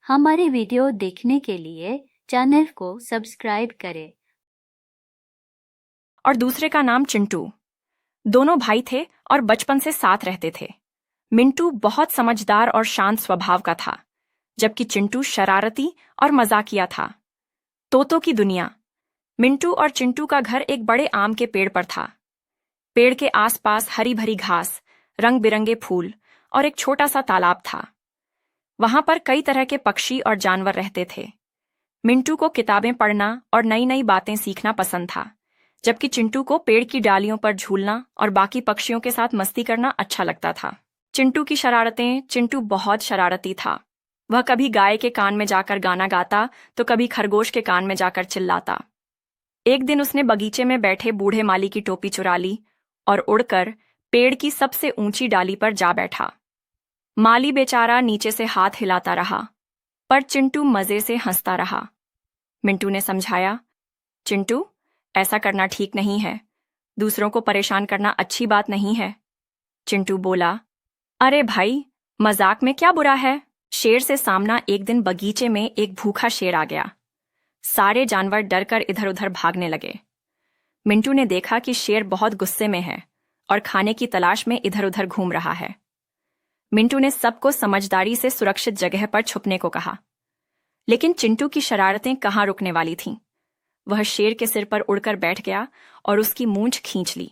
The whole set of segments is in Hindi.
हमारे वीडियो देखने के लिए चैनल को सब्सक्राइब करें। और दूसरे का नाम चिंटू। दोनों भाई थे और बचपन से साथ रहते थे। मिंटू बहुत समझदार और शांत स्वभाव का था, जबकि चिंटू शरारती और मजाकिया था। तोतों की दुनिया। मिंटू और चिंटू का घर एक बड़े आम के पेड़ पर था। पेड़ के आसपास हरी भरी घास, रंग बिरंगे फूल और एक छोटा सा तालाब था। वहां पर कई तरह के पक्षी और जानवर रहते थे। मिंटू को किताबें पढ़ना और नई नई बातें सीखना पसंद था, जबकि चिंटू को पेड़ की डालियों पर झूलना और बाकी पक्षियों के साथ मस्ती करना अच्छा लगता था। चिंटू की शरारतें। चिंटू बहुत शरारती था। वह कभी गाय के कान में जाकर गाना गाता तो कभी खरगोश के कान में जाकर चिल्लाता। एक दिन उसने बगीचे में बैठे बूढ़े माली की टोपी चुरा ली और उड़कर पेड़ की सबसे ऊंची डाली पर जा बैठा। माली बेचारा नीचे से हाथ हिलाता रहा, पर चिंटू मजे से हंसता रहा। मिंटू ने समझाया, चिंटू, ऐसा करना ठीक नहीं है। दूसरों को परेशान करना अच्छी बात नहीं है। चिंटू बोला, अरे भाई, मजाक में क्या बुरा है। शेर से सामना। एक दिन बगीचे में एक भूखा शेर आ गया। सारे जानवर डरकर इधर उधर भागने लगे। मिंटू ने देखा कि शेर बहुत गुस्से में है और खाने की तलाश में इधर उधर घूम रहा है। मिंटू ने सबको समझदारी से सुरक्षित जगह पर छुपने को कहा, लेकिन चिंटू की शरारतें कहाँ रुकने वाली थीं। वह शेर के सिर पर उड़कर बैठ गया और उसकी मूंछ खींच ली।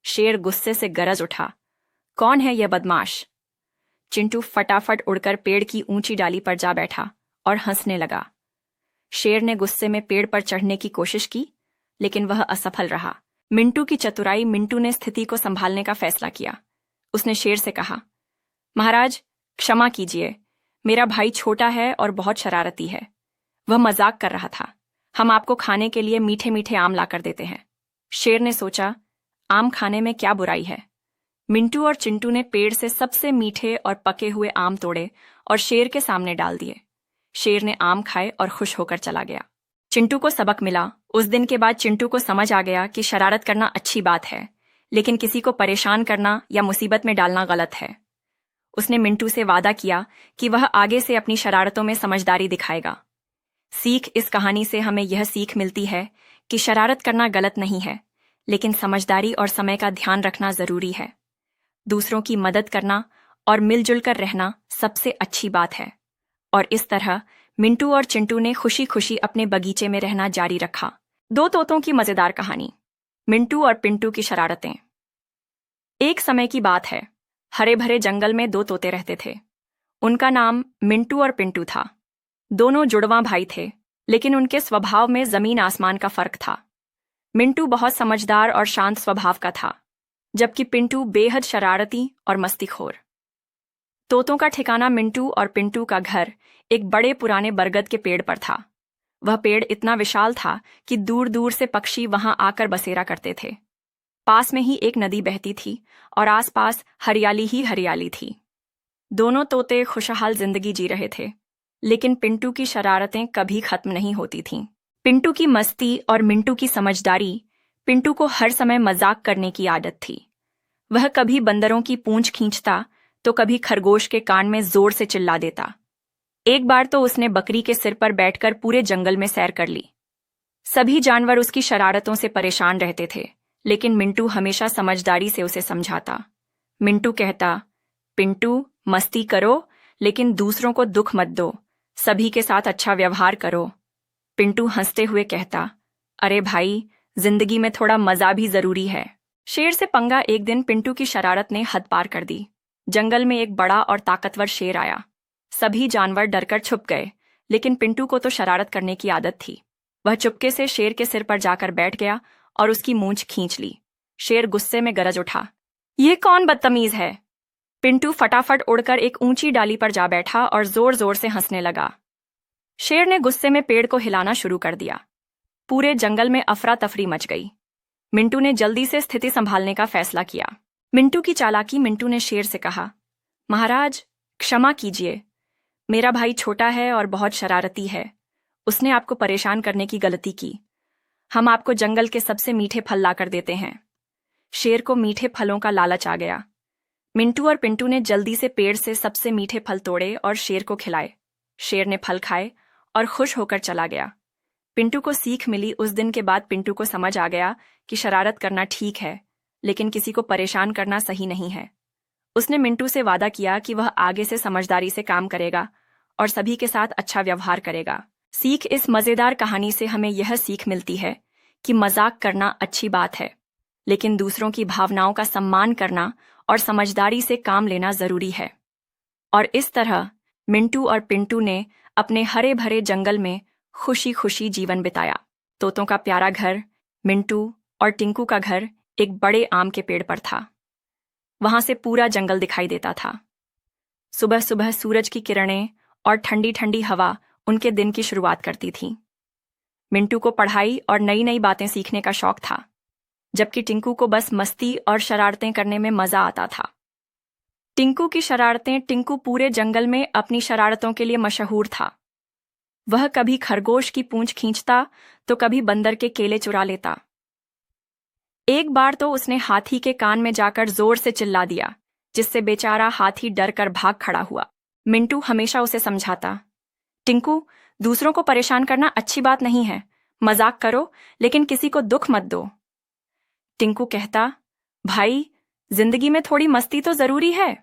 शेर गुस्से से गरज उठा, कौन है यह बदमाश। चिंटू फटाफट उड़कर पेड़ की ऊंची डाली पर जा बैठा और हंसने लगा। शेर ने गुस्से में पेड़ पर चढ़ने की कोशिश की, लेकिन वह असफल रहा। मिंटू की चतुराई। मिंटू ने स्थिति को संभालने का फैसला किया। उसने शेर से कहा, महाराज, क्षमा कीजिए, मेरा भाई छोटा है और बहुत शरारती है। वह मजाक कर रहा था। हम आपको खाने के लिए मीठे मीठे आम लाकर देते हैं। शेर ने सोचा, आम खाने में क्या बुराई है। मिंटू और चिंटू ने पेड़ से सबसे मीठे और पके हुए आम तोड़े और शेर के सामने डाल दिए। शेर ने आम खाए और खुश होकर चला गया। चिंटू को सबक मिला। उस दिन के बाद चिंटू को समझ आ गया कि शरारत करना अच्छी बात है, लेकिन किसी को परेशान करना या मुसीबत में डालना गलत है। उसने मिंटू से वादा किया कि वह आगे से अपनी शरारतों में समझदारी दिखाएगा। सीख। इस कहानी से हमें यह सीख मिलती है कि शरारत करना गलत नहीं है, लेकिन समझदारी और समय का ध्यान रखना जरूरी है। दूसरों की मदद करना और मिलजुल कर रहना सबसे अच्छी बात है। और इस तरह मिंटू और चिंटू ने खुशी खुशी अपने बगीचे में रहना जारी रखा। दो तोतों की मजेदार कहानी। मिंटू और पिंटू की शरारतें। एक समय की बात है। हरे भरे जंगल में दो तोते रहते थे। उनका नाम मिंटू और पिंटू था। दोनों जुड़वां भाई थे, लेकिन उनके स्वभाव में जमीन आसमान का फर्क था। मिंटू बहुत समझदार और शांत स्वभाव का था, जबकि पिंटू बेहद शरारती और मस्तीखोर। तोतों का ठिकाना। मिंटू और पिंटू का घर एक बड़े पुराने बरगद के पेड़ पर था। वह पेड़ इतना विशाल था कि दूर दूर से पक्षी वहां आकर बसेरा करते थे। पास में ही एक नदी बहती थी और आसपास हरियाली ही हरियाली थी। दोनों तोते खुशहाल जिंदगी जी रहे थे, लेकिन पिंटू की शरारतें कभी खत्म नहीं होती थीं। पिंटू की मस्ती और मिंटू की समझदारी। पिंटू को हर समय मजाक करने की आदत थी। वह कभी बंदरों की पूंछ खींचता तो कभी खरगोश के कान में जोर से चिल्ला देता। एक बार तो उसने बकरी के सिर पर बैठकर पूरे जंगल में सैर कर ली। सभी जानवर उसकी शरारतों से परेशान रहते थे, लेकिन मिंटू हमेशा समझदारी से उसे समझाता। मिंटू कहता, पिंटू, मस्ती करो, लेकिन दूसरों को दुख मत दो। सभी के साथ अच्छा व्यवहार करो। पिंटू हंसते हुए कहता, अरे भाई, जिंदगी में थोड़ा मजा भी जरूरी है। शेर से पंगा। एक दिन पिंटू की शरारत ने हद पार कर दी। जंगल में एक बड़ा और ताकतवर शेर आया। सभी जानवर डरकर छुप गए, लेकिन पिंटू को तो शरारत करने की आदत थी। वह चुपके से शेर के सिर पर जाकर बैठ गया और उसकी मूंछ खींच ली। शेर गुस्से में गरज उठा, ये कौन बदतमीज है। पिंटू फटाफट उड़कर एक ऊंची डाली पर जा बैठा और जोर जोर से हंसने लगा। शेर ने गुस्से में पेड़ को हिलाना शुरू कर दिया। पूरे जंगल में अफरा तफरी मच गई। मिंटू ने जल्दी से स्थिति संभालने का फैसला किया। मिंटू की चालाकी। मिंटू ने शेर से कहा, महाराज, क्षमा कीजिए, मेरा भाई छोटा है और बहुत शरारती है। उसने आपको परेशान करने की गलती की। हम आपको जंगल के सबसे मीठे फल लाकर देते हैं। शेर को मीठे फलों का लालच आ गया। मिंटू और पिंटू ने जल्दी से पेड़ से सबसे मीठे फल तोड़े और शेर को खिलाए। शेर ने फल खाए और खुश होकर चला गया। पिंटू को सीख मिली। उस दिन के बाद पिंटू को समझ आ गया कि शरारत करना ठीक है, लेकिन किसी को परेशान करना सही नहीं है। उसने मिंटू से वादा किया कि वह आगे से समझदारी से काम करेगा और सभी के साथ अच्छा व्यवहार करेगा। सीख: इस मजेदार कहानी से हमें यह सीख मिलती है कि मजाक करना अच्छी बात है, लेकिन दूसरों की भावनाओं का सम्मान करना और समझदारी से काम लेना जरूरी है। और इस तरह मिंटू और पिंटू ने अपने हरे भरे जंगल में खुशी खुशी जीवन बिताया। तोतों का प्यारा घर, मिंटू और टिंकू का घर एक बड़े आम के पेड़ पर था। वहां से पूरा जंगल दिखाई देता था। सुबह सुबह सूरज की किरणें और ठंडी ठंडी हवा उनके दिन की शुरुआत करती थी। मिंटू को पढ़ाई और नई नई बातें सीखने का शौक था, जबकि टिंकू को बस मस्ती और शरारतें करने में मजा आता था। टिंकू की शरारतें: टिंकू पूरे जंगल में अपनी शरारतों के लिए मशहूर था। वह कभी खरगोश की पूंछ खींचता तो कभी बंदर के केले चुरा लेता। एक बार तो उसने हाथी के कान में जाकर जोर से चिल्ला दिया, जिससे बेचारा हाथी डर कर भाग खड़ा हुआ। मिंटू हमेशा उसे समझाता, टिंकू, दूसरों को परेशान करना अच्छी बात नहीं है, मजाक करो लेकिन किसी को दुख मत दो। टिंकू कहता, भाई, जिंदगी में थोड़ी मस्ती तो जरूरी है।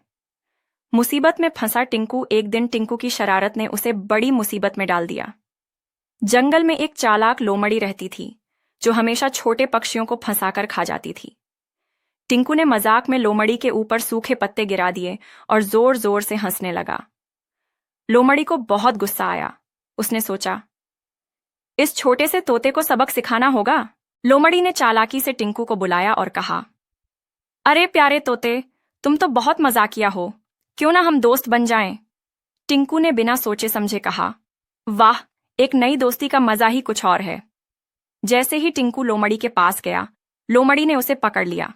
मुसीबत में फंसा टिंकू। एक दिन टिंकू की शरारत ने उसे बड़ी मुसीबत में डाल दिया। जंगल में एक चालाक लोमड़ी रहती थी, जो हमेशा छोटे पक्षियों को फंसाकर खा जाती थी। टिंकू ने मजाक में लोमड़ी के ऊपर सूखे पत्ते गिरा दिए और जोर जोर से हंसने लगा। लोमड़ी को बहुत गुस्सा आया। उसने सोचा, इस छोटे से तोते को सबक सिखाना होगा। लोमड़ी ने चालाकी से टिंकू को बुलाया और कहा, अरे प्यारे तोते, तुम तो बहुत मजाकिया हो, क्यों ना हम दोस्त बन जाएं? टिंकू ने बिना सोचे समझे कहा, वाह, एक नई दोस्ती का मजा ही कुछ और है। जैसे ही टिंकू लोमड़ी के पास गया, लोमड़ी ने उसे पकड़ लिया।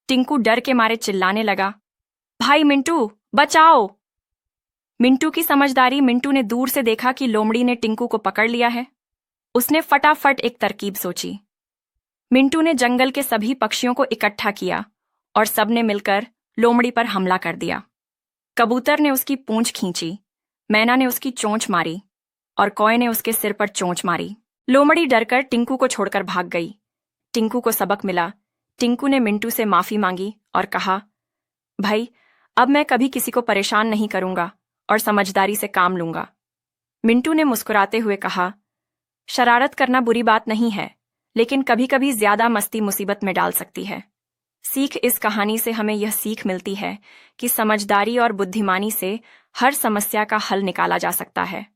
टिंकू डर के मारे चिल्लाने लगा, भाई मिंटू, बचाओ। मिंटू की समझदारी: मिंटू ने दूर से देखा कि लोमड़ी ने टिंकू को पकड़ लिया है। उसने फटाफट एक तरकीब सोची। मिंटू ने जंगल के सभी पक्षियों को इकट्ठा किया और सबने मिलकर लोमड़ी पर हमला कर दिया। कबूतर ने उसकी पूंछ खींची, मैना ने उसकी चोंच मारी और कौए ने उसके सिर पर चोंच मारी। लोमड़ी डरकर टिंकू को छोड़कर भाग गई। टिंकू को सबक मिला। टिंकू ने मिंटू से माफी मांगी और कहा, भाई, अब मैं कभी किसी को परेशान नहीं करूंगा और समझदारी से काम लूंगा। मिंटू ने मुस्कुराते हुए कहा, शरारत करना बुरी बात नहीं है, लेकिन कभी कभी ज्यादा मस्ती मुसीबत में डाल सकती है। सीख: इस कहानी से हमें यह सीख मिलती है कि समझदारी और बुद्धिमानी से हर समस्या का हल निकाला जा सकता है,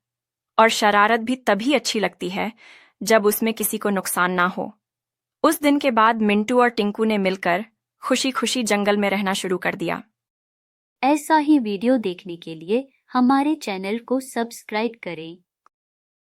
और शरारत भी तभी अच्छी लगती है जब उसमें किसी को नुकसान ना हो। उस दिन के बाद मिंटू और टिंकू ने मिलकर खुशी खुशी जंगल में रहना शुरू कर दिया। ऐसा ही वीडियो देखने के लिए हमारे चैनल को सब्सक्राइब करें।